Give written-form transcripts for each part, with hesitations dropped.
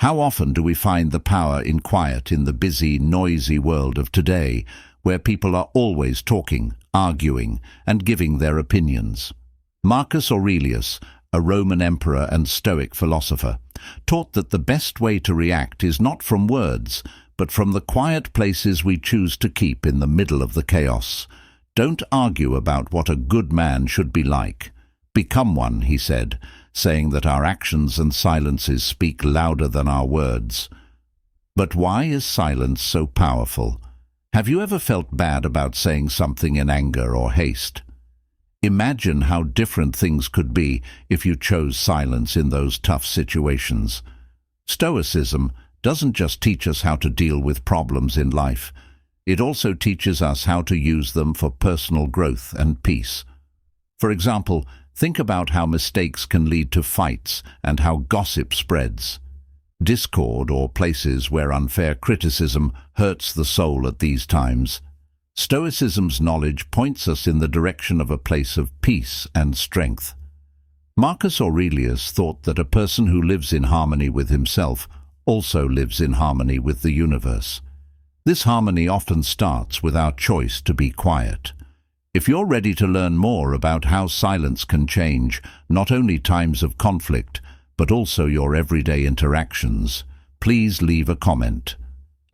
How often do we find the power in quiet in the busy, noisy world of today, where people are always talking, arguing, and giving their opinions? Marcus Aurelius, a Roman emperor and Stoic philosopher, taught that the best way to react is not from words, but from the quiet places we choose to keep in the middle of the chaos. Don't argue about what a good man should be like. Become one, he said, saying that our actions and silences speak louder than our words. But why is silence so powerful? Have you ever felt bad about saying something in anger or haste? Imagine how different things could be if you chose silence in those tough situations. Stoicism doesn't just teach us how to deal with problems in life. It also teaches us how to use them for personal growth and peace. For example, think about how mistakes can lead to fights and how gossip spreads. Discord, or places where unfair criticism hurts the soul at these times. Stoicism's knowledge points us in the direction of a place of peace and strength. Marcus Aurelius thought that a person who lives in harmony with himself also lives in harmony with the universe. This harmony often starts with our choice to be quiet. If you're ready to learn more about how silence can change not only times of conflict, but also your everyday interactions, please leave a comment.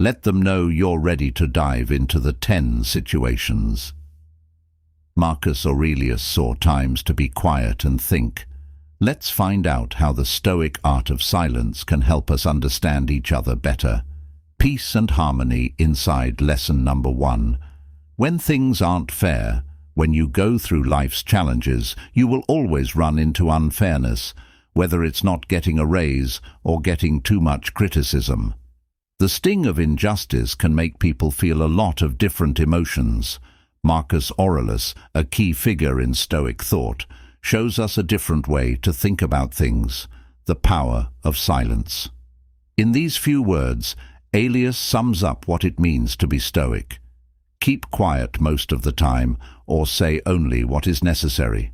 Let them know you're ready to dive into the 10 situations. Marcus Aurelius saw times to be quiet and think. Let's find out how the Stoic art of silence can help us understand each other better. Peace and harmony inside lesson number 1. When things aren't fair, when you go through life's challenges, you will always run into unfairness, whether it's not getting a raise or getting too much criticism. The sting of injustice can make people feel a lot of different emotions. Marcus Aurelius, a key figure in Stoic thought, shows us a different way to think about things, the power of silence. In these few words, Aurelius sums up what it means to be Stoic. Keep quiet most of the time, or say only what is necessary.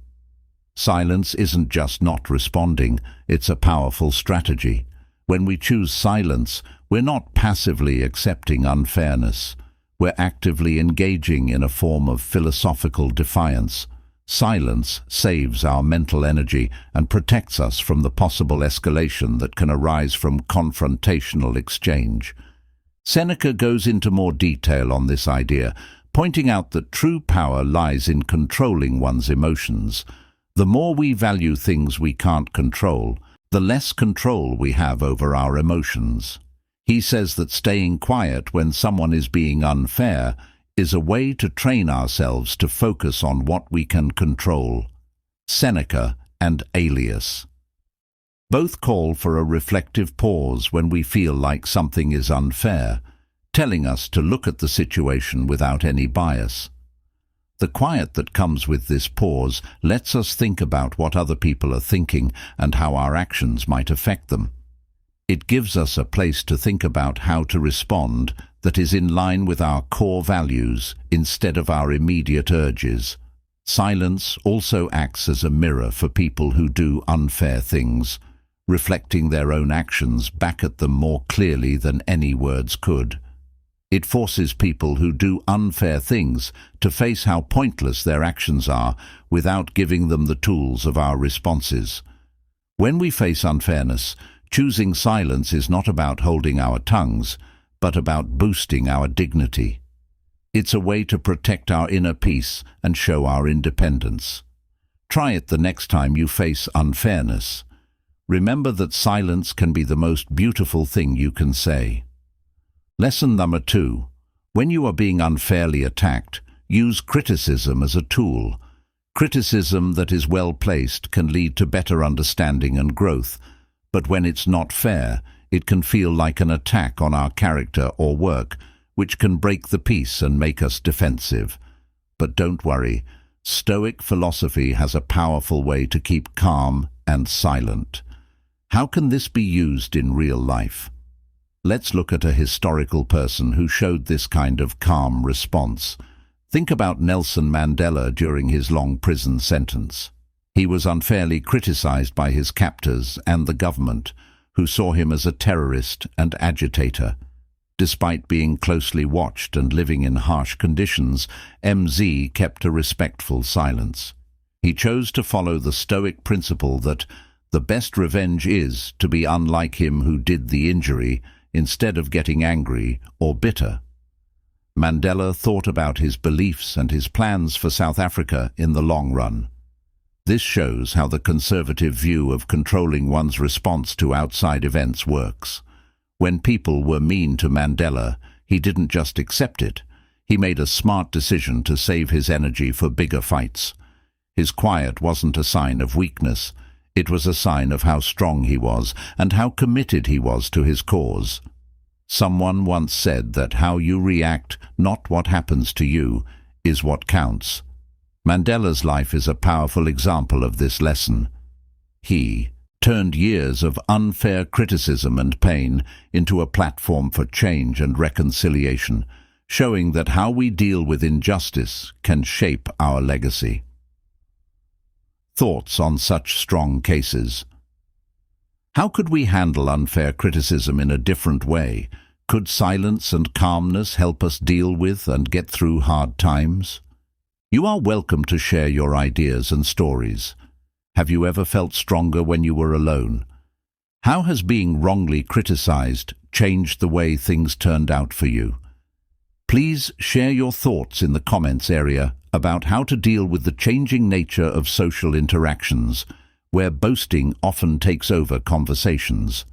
Silence isn't just not responding, it's a powerful strategy. When we choose silence, we're not passively accepting unfairness. We're actively engaging in a form of philosophical defiance. Silence saves our mental energy and protects us from the possible escalation that can arise from confrontational exchange. Seneca goes into more detail on this idea, pointing out that true power lies in controlling one's emotions. The more we value things we can't control, the less control we have over our emotions. He says that staying quiet when someone is being unfair is a way to train ourselves to focus on what we can control. Seneca and Aurelius. Both call for a reflective pause when we feel like something is unfair, telling us to look at the situation without any bias. The quiet that comes with this pause lets us think about what other people are thinking and how our actions might affect them. It gives us a place to think about how to respond that is in line with our core values instead of our immediate urges. Silence also acts as a mirror for people who do unfair things, reflecting their own actions back at them more clearly than any words could. It forces people who do unfair things to face how pointless their actions are without giving them the tools of our responses. When we face unfairness, choosing silence is not about holding our tongues, but about boosting our dignity. It's a way to protect our inner peace and show our independence. Try it the next time you face unfairness. Remember that silence can be the most beautiful thing you can say. Lesson number 2. When you are being unfairly attacked, use criticism as a tool. Criticism that is well placed can lead to better understanding and growth, but when it's not fair, it can feel like an attack on our character or work, which can break the peace and make us defensive. But don't worry, Stoic philosophy has a powerful way to keep calm and silent. How can this be used in real life? Let's look at a historical person who showed this kind of calm response. Think about Nelson Mandela during his long prison sentence. He was unfairly criticized by his captors and the government. who saw him as a terrorist and agitator. Despite being closely watched and living in harsh conditions, MZ kept a respectful silence. He chose to follow the Stoic principle that the best revenge is to be unlike him who did the injury, instead of getting angry or bitter. Mandela thought about his beliefs and his plans for South Africa in the long run. This shows how the conservative view of controlling one's response to outside events works. When people were mean to Mandela, he didn't just accept it. He made a smart decision to save his energy for bigger fights. His quiet wasn't a sign of weakness. It was a sign of how strong he was and how committed he was to his cause. Someone once said that how you react, not what happens to you, is what counts. Mandela's life is a powerful example of this lesson. He turned years of unfair criticism and pain into a platform for change and reconciliation, showing that how we deal with injustice can shape our legacy. Thoughts on such strong cases. How could we handle unfair criticism in a different way? Could silence and calmness help us deal with and get through hard times? You are welcome to share your ideas and stories. Have you ever felt stronger when you were alone? How has being wrongly criticized changed the way things turned out for you? Please share your thoughts in the comments area about how to deal with the changing nature of social interactions, where boasting often takes over conversations.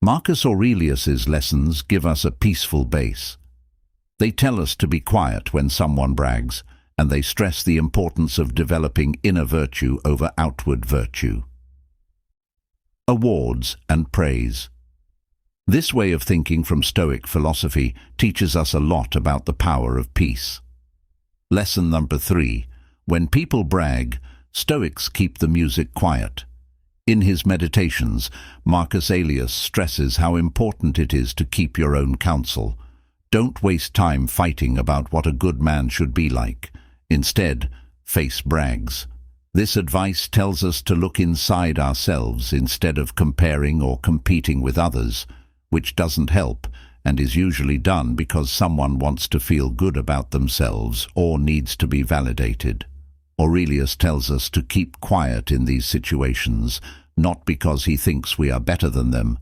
Marcus Aurelius's lessons give us a peaceful base. They tell us to be quiet when someone brags, and they stress the importance of developing inner virtue over outward virtue. Awards and praise. This way of thinking from Stoic philosophy teaches us a lot about the power of peace. Lesson number 3. When people brag, Stoics keep the music quiet. In his meditations, Marcus Aurelius stresses how important it is to keep your own counsel. Don't waste time fighting about what a good man should be like. Instead, face brags. This advice tells us to look inside ourselves instead of comparing or competing with others, which doesn't help and is usually done because someone wants to feel good about themselves or needs to be validated. Aurelius tells us to keep quiet in these situations, not because he thinks we are better than them,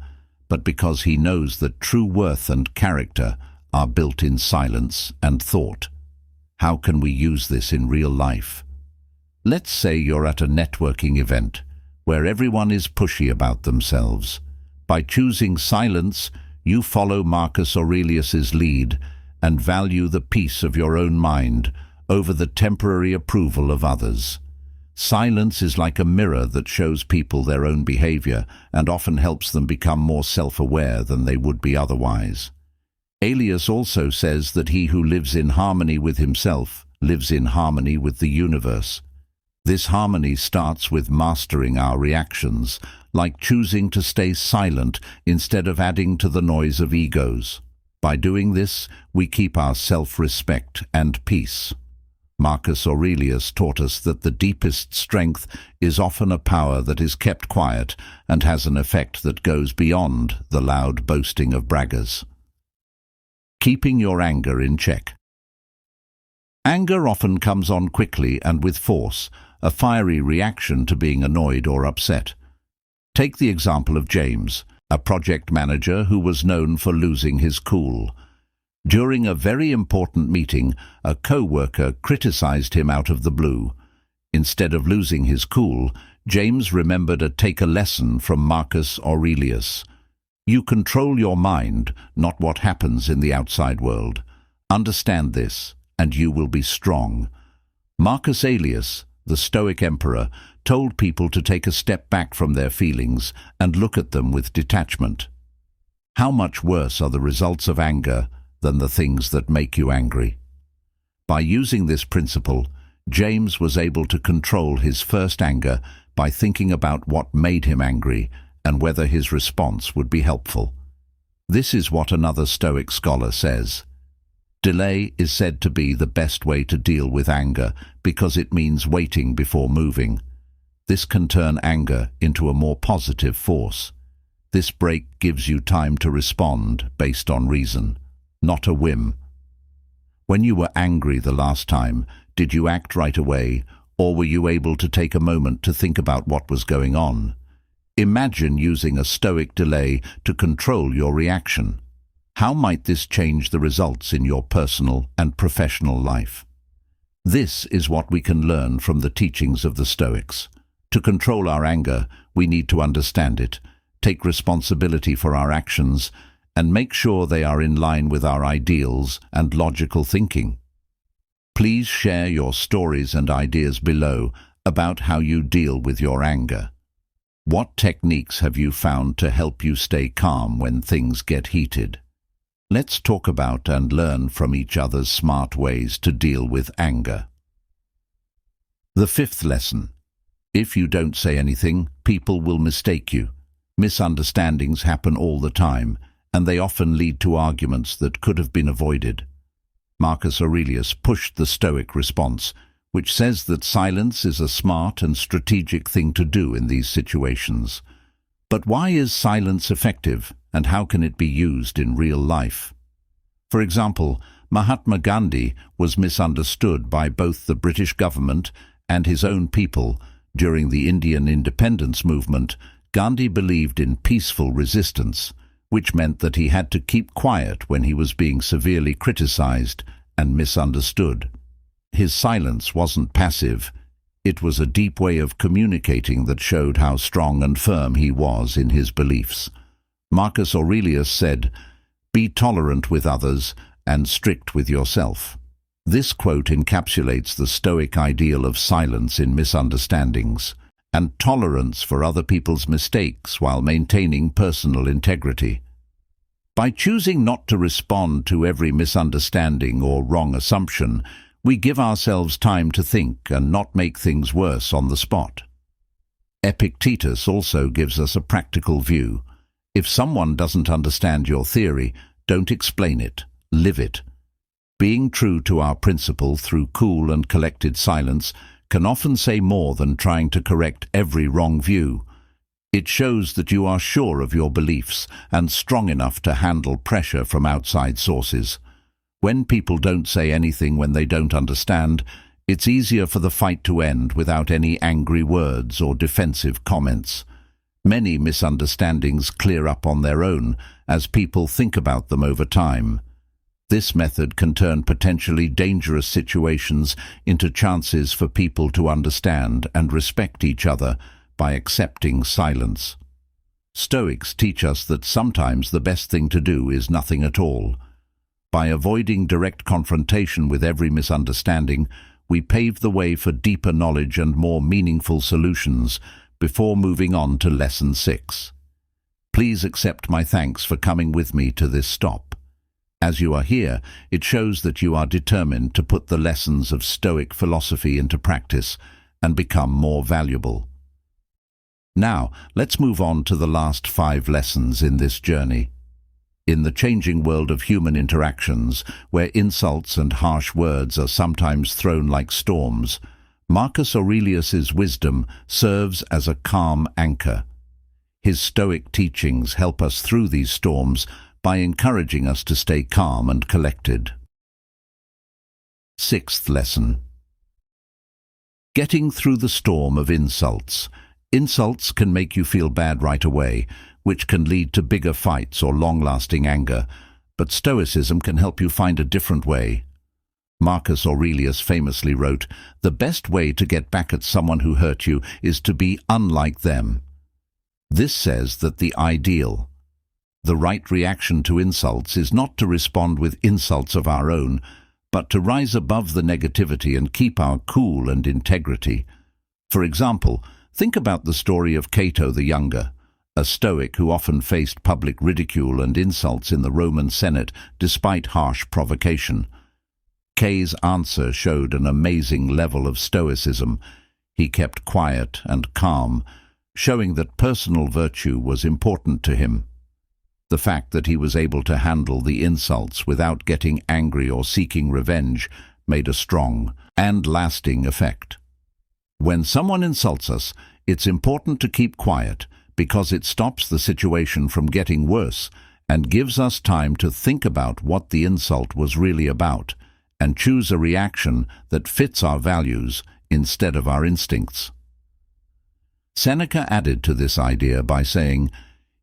but because he knows that true worth and character are built in silence and thought. How can we use this in real life? Let's say you're at a networking event where everyone is pushy about themselves. By choosing silence, you follow Marcus Aurelius's lead and value the peace of your own mind over the temporary approval of others. Silence is like a mirror that shows people their own behavior and often helps them become more self-aware than they would be otherwise. Aurelius also says that he who lives in harmony with himself lives in harmony with the universe. This harmony starts with mastering our reactions, like choosing to stay silent instead of adding to the noise of egos. By doing this, we keep our self-respect and peace. Marcus Aurelius taught us that the deepest strength is often a power that is kept quiet and has an effect that goes beyond the loud boasting of braggers. Keeping your anger in check. Anger often comes on quickly and with force, a fiery reaction to being annoyed or upset. Take the example of James, a project manager who was known for losing his cool. During a very important meeting, a co-worker criticized him out of the blue. Instead of losing his cool, James remembered to take a lesson from Marcus Aurelius. You control your mind, not what happens in the outside world. Understand this, and you will be strong. Marcus Aurelius, the Stoic emperor, told people to take a step back from their feelings and look at them with detachment. How much worse are the results of anger than the things that make you angry? By using this principle, James was able to control his first anger by thinking about what made him angry and whether his response would be helpful. This is what another Stoic scholar says. Delay is said to be the best way to deal with anger because it means waiting before moving. This can turn anger into a more positive force. This break gives you time to respond based on reason, not a whim. When you were angry the last time, did you act right away, or were you able to take a moment to think about what was going on? Imagine using a Stoic delay to control your reaction. How might this change the results in your personal and professional life? This is what we can learn from the teachings of the Stoics. To control our anger, we need to understand it, take responsibility for our actions, and make sure they are in line with our ideals and logical thinking. Please share your stories and ideas below about how you deal with your anger. What techniques have you found to help you stay calm when things get heated? Let's talk about and learn from each other's smart ways to deal with anger. The fifth lesson. If you don't say anything, people will mistake you. Misunderstandings happen all the time, and they often lead to arguments that could have been avoided. Marcus Aurelius pushed the Stoic response, which says that silence is a smart and strategic thing to do in these situations. But why is silence effective, and how can it be used in real life? For example, Mahatma Gandhi was misunderstood by both the British government and his own people. During the Indian independence movement, Gandhi believed in peaceful resistance, which meant that he had to keep quiet when he was being severely criticized and misunderstood. His silence wasn't passive. It was a deep way of communicating that showed how strong and firm he was in his beliefs. Marcus Aurelius said, "Be tolerant with others and strict with yourself." This quote encapsulates the Stoic ideal of silence in misunderstandings and tolerance for other people's mistakes while maintaining personal integrity. By choosing not to respond to every misunderstanding or wrong assumption, we give ourselves time to think and not make things worse on the spot. Epictetus also gives us a practical view. If someone doesn't understand your theory, don't explain it, live it. Being true to our principle through cool and collected silence can often say more than trying to correct every wrong view. It shows that you are sure of your beliefs and strong enough to handle pressure from outside sources. When people don't say anything when they don't understand, it's easier for the fight to end without any angry words or defensive comments. Many misunderstandings clear up on their own as people think about them over time. This method can turn potentially dangerous situations into chances for people to understand and respect each other by accepting silence. Stoics teach us that sometimes the best thing to do is nothing at all. By avoiding direct confrontation with every misunderstanding, we pave the way for deeper knowledge and more meaningful solutions before moving on to Lesson 6. Please accept my thanks for coming with me to this stop. As you are here, it shows that you are determined to put the lessons of Stoic philosophy into practice and become more valuable. Now, let's move on to the last 5 lessons in this journey. In the changing world of human interactions, where insults and harsh words are sometimes thrown like storms, Marcus Aurelius's wisdom serves as a calm anchor. His Stoic teachings help us through these storms by encouraging us to stay calm and collected. 6th lesson. Getting through the storm of insults. Insults can make you feel bad right away, which can lead to bigger fights or long-lasting anger, but Stoicism can help you find a different way. Marcus Aurelius famously wrote, "The best way to get back at someone who hurt you is to be unlike them." This says that the right reaction to insults is not to respond with insults of our own, but to rise above the negativity and keep our cool and integrity. For example, think about the story of Cato the Younger, a Stoic who often faced public ridicule and insults in the Roman Senate despite harsh provocation. Kay's answer showed an amazing level of stoicism. He kept quiet and calm, showing that personal virtue was important to him. The fact that he was able to handle the insults without getting angry or seeking revenge made a strong and lasting effect. When someone insults us, it's important to keep quiet, because it stops the situation from getting worse and gives us time to think about what the insult was really about and choose a reaction that fits our values instead of our instincts. Seneca added to this idea by saying,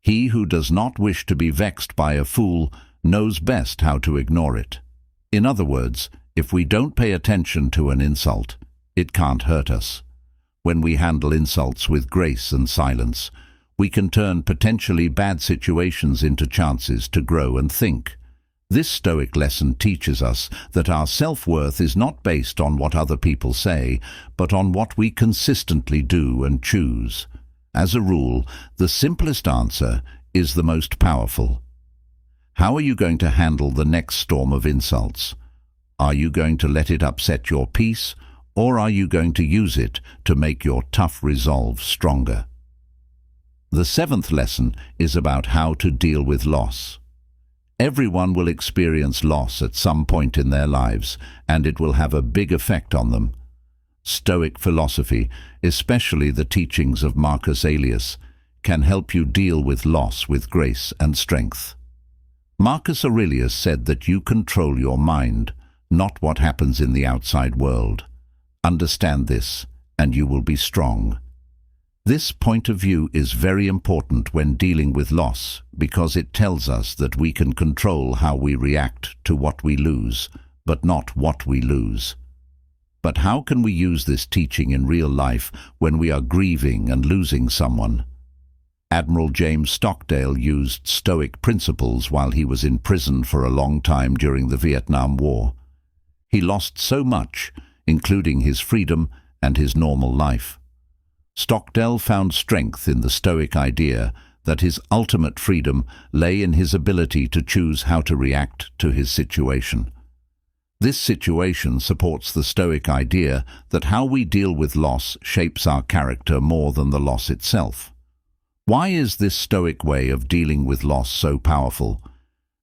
"He who does not wish to be vexed by a fool knows best how to ignore it." In other words, if we don't pay attention to an insult, it can't hurt us. When we handle insults with grace and silence, we can turn potentially bad situations into chances to grow and think. This Stoic lesson teaches us that our self-worth is not based on what other people say, but on what we consistently do and choose. As a rule, the simplest answer is the most powerful. How are you going to handle the next storm of insults? Are you going to let it upset your peace, or are you going to use it to make your tough resolve stronger? The seventh lesson is about how to deal with loss. Everyone will experience loss at some point in their lives, and it will have a big effect on them. Stoic philosophy, especially the teachings of Marcus Aurelius, can help you deal with loss with grace and strength. Marcus Aurelius said that you control your mind, not what happens in the outside world. Understand this, and you will be strong. This point of view is very important when dealing with loss because it tells us that we can control how we react to what we lose, but not what we lose. But how can we use this teaching in real life when we are grieving and losing someone? Admiral James Stockdale used Stoic principles while he was in prison for a long time during the Vietnam War. He lost so much, including his freedom and his normal life. Stockdale found strength in the Stoic idea that his ultimate freedom lay in his ability to choose how to react to his situation. This situation supports the Stoic idea that how we deal with loss shapes our character more than the loss itself. Why is this Stoic way of dealing with loss so powerful?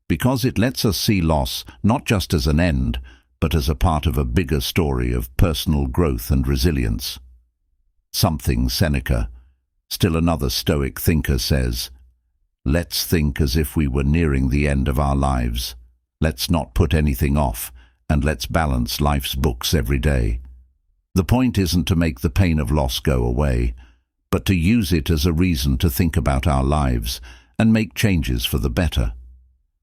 Because it lets us see loss not just as an end, but as a part of a bigger story of personal growth and resilience. Something Seneca, still another Stoic thinker, says, "Let's think as if we were nearing the end of our lives. Let's not put anything off, and let's balance life's books every day." The point isn't to make the pain of loss go away, but to use it as a reason to think about our lives and make changes for the better.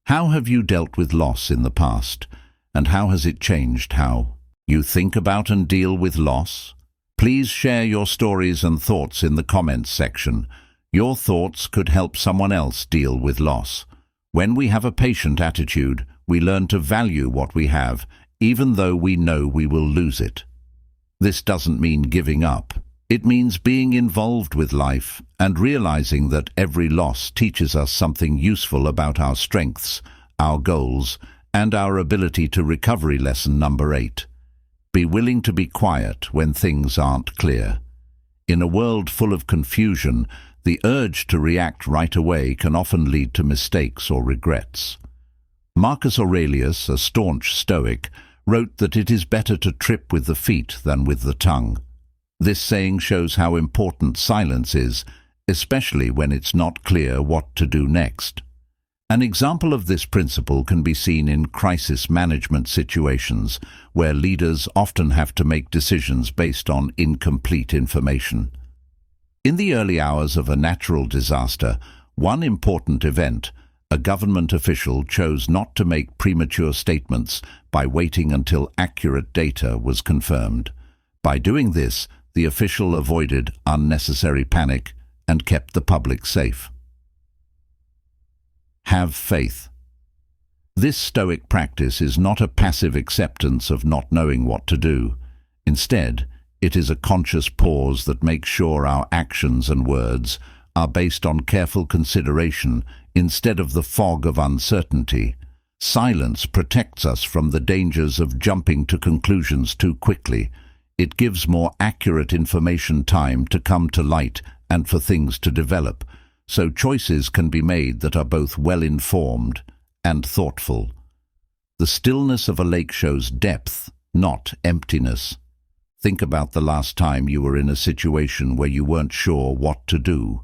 How have you dealt with loss in the past, and how has it changed how you think about and deal with loss? Please share your stories and thoughts in the comments section. Your thoughts could help someone else deal with loss. When we have a patient attitude, we learn to value what we have, even though we know we will lose it. This doesn't mean giving up. It means being involved with life and realizing that every loss teaches us something useful about our strengths, our goals, and our ability to recovery. Lesson number 8. Be willing to be quiet when things aren't clear. In a world full of confusion, the urge to react right away can often lead to mistakes or regrets. Marcus Aurelius, a staunch Stoic, wrote that it is better to trip with the feet than with the tongue. This saying shows how important silence is, especially when it's not clear what to do next. An example of this principle can be seen in crisis management situations, where leaders often have to make decisions based on incomplete information. In the early hours of a natural disaster, one important event, a government official chose not to make premature statements by waiting until accurate data was confirmed. By doing this, the official avoided unnecessary panic and kept the public safe. Have faith. This Stoic practice is not a passive acceptance of not knowing what to do. Instead, it is a conscious pause that makes sure our actions and words are based on careful consideration instead of the fog of uncertainty. Silence protects us from the dangers of jumping to conclusions too quickly. It gives more accurate information time to come to light and for things to develop, so choices can be made that are both well-informed and thoughtful. The stillness of a lake shows depth, not emptiness. Think about the last time you were in a situation where you weren't sure what to do.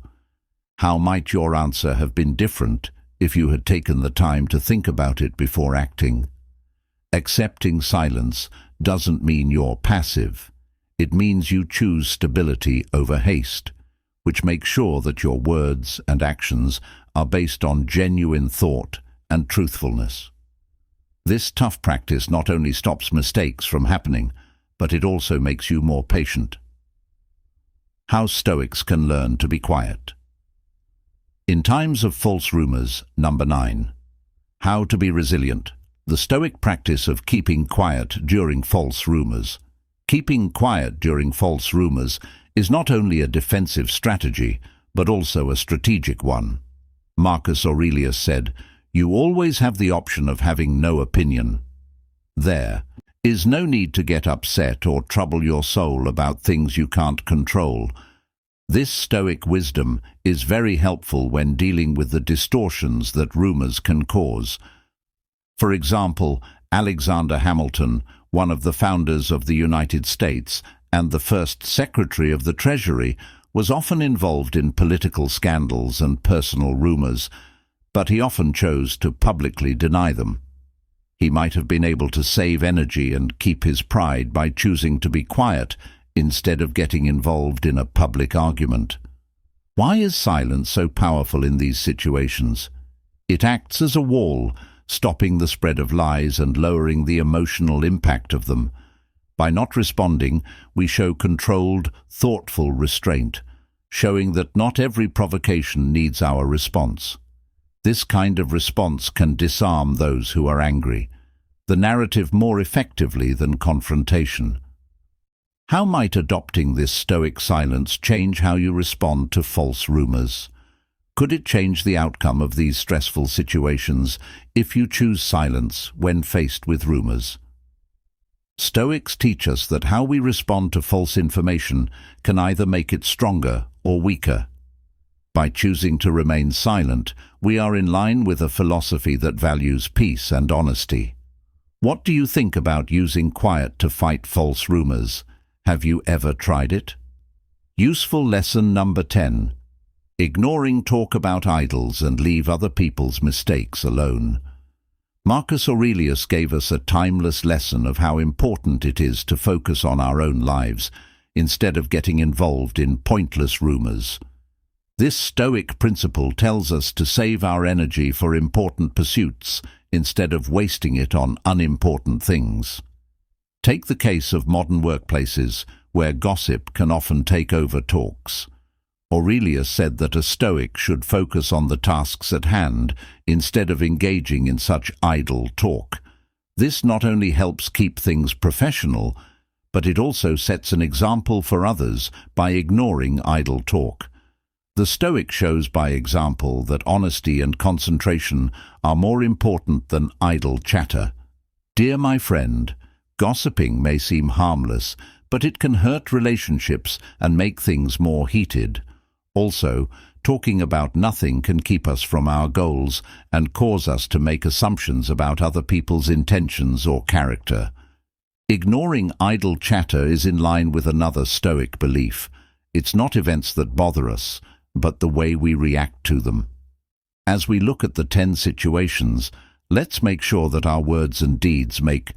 How might your answer have been different if you had taken the time to think about it before acting? Accepting silence doesn't mean you're passive. It means you choose stability over haste, which makes sure that your words and actions are based on genuine thought and truthfulness. This tough practice not only stops mistakes from happening, but it also makes you more patient. How Stoics can learn to be quiet. In times of false rumors, number 9. How to be resilient. The Stoic practice of keeping quiet during false rumors. Keeping quiet during false rumors is not only a defensive strategy, but also a strategic one. Marcus Aurelius said, "You always have the option of having no opinion." There is no need to get upset or trouble your soul about things you can't control. This Stoic wisdom is very helpful when dealing with the distortions that rumors can cause. For example, Alexander Hamilton, one of the founders of the United States and the first Secretary of the Treasury, was often involved in political scandals and personal rumors, but he often chose to publicly deny them. He might have been able to save energy and keep his pride by choosing to be quiet instead of getting involved in a public argument. Why is silence so powerful in these situations? It acts as a wall, stopping the spread of lies and lowering the emotional impact of them. By not responding, we show controlled, thoughtful restraint, showing that not every provocation needs our response. This kind of response can disarm those who are angry, the narrative more effectively than confrontation. How might adopting this Stoic silence change how you respond to false rumors? Could it change the outcome of these stressful situations if you choose silence when faced with rumors? Stoics teach us that how we respond to false information can either make it stronger or weaker. By choosing to remain silent, we are in line with a philosophy that values peace and honesty. What do you think about using quiet to fight false rumors? Have you ever tried it? Useful lesson number 10. Ignoring talk about idols and leave other people's mistakes alone. Marcus Aurelius gave us a timeless lesson of how important it is to focus on our own lives instead of getting involved in pointless rumors. This Stoic principle tells us to save our energy for important pursuits instead of wasting it on unimportant things. Take the case of modern workplaces, where gossip can often take over talks. Aurelius said that a Stoic should focus on the tasks at hand instead of engaging in such idle talk. This not only helps keep things professional, but it also sets an example for others by ignoring idle talk. The Stoic shows by example that honesty and concentration are more important than idle chatter. Dear my friend, gossiping may seem harmless, but it can hurt relationships and make things more heated. Also, talking about nothing can keep us from our goals and cause us to make assumptions about other people's intentions or character. Ignoring idle chatter is in line with another Stoic belief. It's not events that bother us, but the way we react to them. As we look at the 10 situations, let's make sure that our words and deeds make